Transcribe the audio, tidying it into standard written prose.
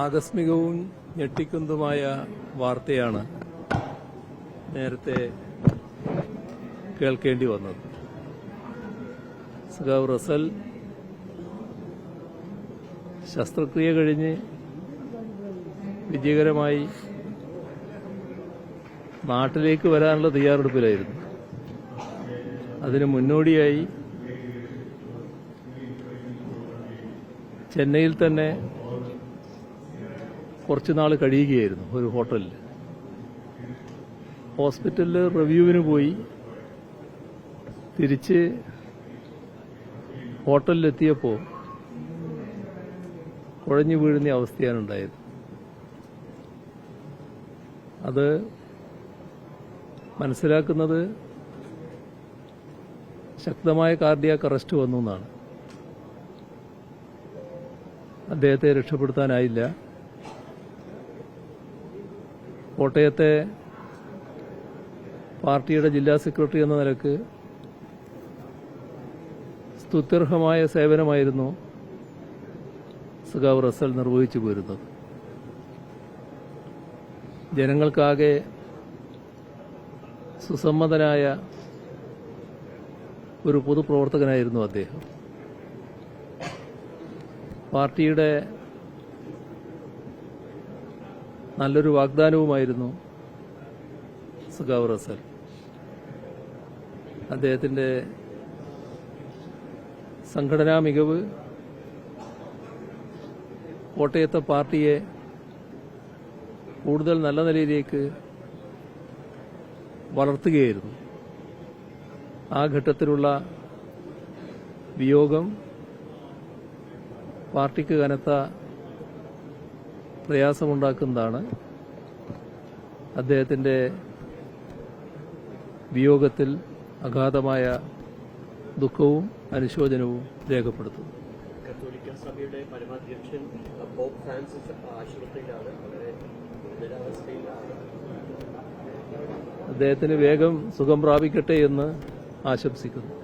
ആകസ്മികവും ഞെട്ടിക്കുന്നതുമായ വാർത്തയാണ് നേരത്തെ കേൾക്കേണ്ടി വന്നത്. സഖാവ് റസൽ ശസ്ത്രക്രിയ കഴിഞ്ഞ് വിജയകരമായി നാട്ടിലേക്ക് വരാനുള്ള തയ്യാറെടുപ്പിലായിരുന്നു. അതിന് മുന്നോടിയായി ചെന്നൈയിൽ തന്നെ കുറച്ചുനാൾ കഴിയുകയായിരുന്നു ഒരു ഹോട്ടലിൽ. ഹോസ്പിറ്റലിൽ റിവ്യൂവിന് പോയി തിരിച്ച് ഹോട്ടലിലെത്തിയപ്പോൾ കുഴഞ്ഞു വീഴുന്ന അവസ്ഥയാണ് ഉണ്ടായത്. അത് മനസ്സിലാക്കുന്നത് ശക്തമായ കാർഡിയാക് അറസ്റ്റ് വന്നു എന്നാണ്. അദ്ദേഹത്തെ രക്ഷപ്പെടുത്താനായില്ല. കോട്ടയത്തെ പാർട്ടിയുടെ ജില്ലാ സെക്രട്ടറി എന്ന നിലക്ക് സ്തുത്യർഹമായ സേവനമായിരുന്നു സഖാവ് റസൽ നിർവഹിച്ചു പോരുന്നത്. ജനങ്ങൾക്കാകെ സുസമ്മതനായ ഒരു പൊതുപ്രവർത്തകനായിരുന്നു അദ്ദേഹം. പാർട്ടിയുടെ നല്ലൊരു വാഗ്ദാനവുമായിരുന്നു സഖാവ് റസൽ. അദ്ദേഹത്തിന്റെ സംഘടനാ മികവ് കോട്ടയത്തെ പാർട്ടിയെ കൂടുതൽ നല്ല നിലയിലേക്ക് വളർത്തുകയായിരുന്നു. ആ ഘട്ടത്തിലുള്ള വിയോഗം പാർട്ടിക്ക് കനത്ത പ്രയാസമുണ്ടാക്കുന്നതാണ്. അദ്ദേഹത്തിന്റെ വിയോഗത്തിൽ അഗാധമായ ദുഃഖവും അനുശോചനവും രേഖപ്പെടുത്തുന്നു. കത്തോലിക്ക സഭയുടെ പരമാധ്യക്ഷൻ പോപ്പ് ഫ്രാൻസിസ് ആശുപത്രിയിലാണ്. അദ്ദേഹത്തിന് വേഗം സുഖം പ്രാപിക്കട്ടെ എന്ന് ആശംസിക്കുന്നു.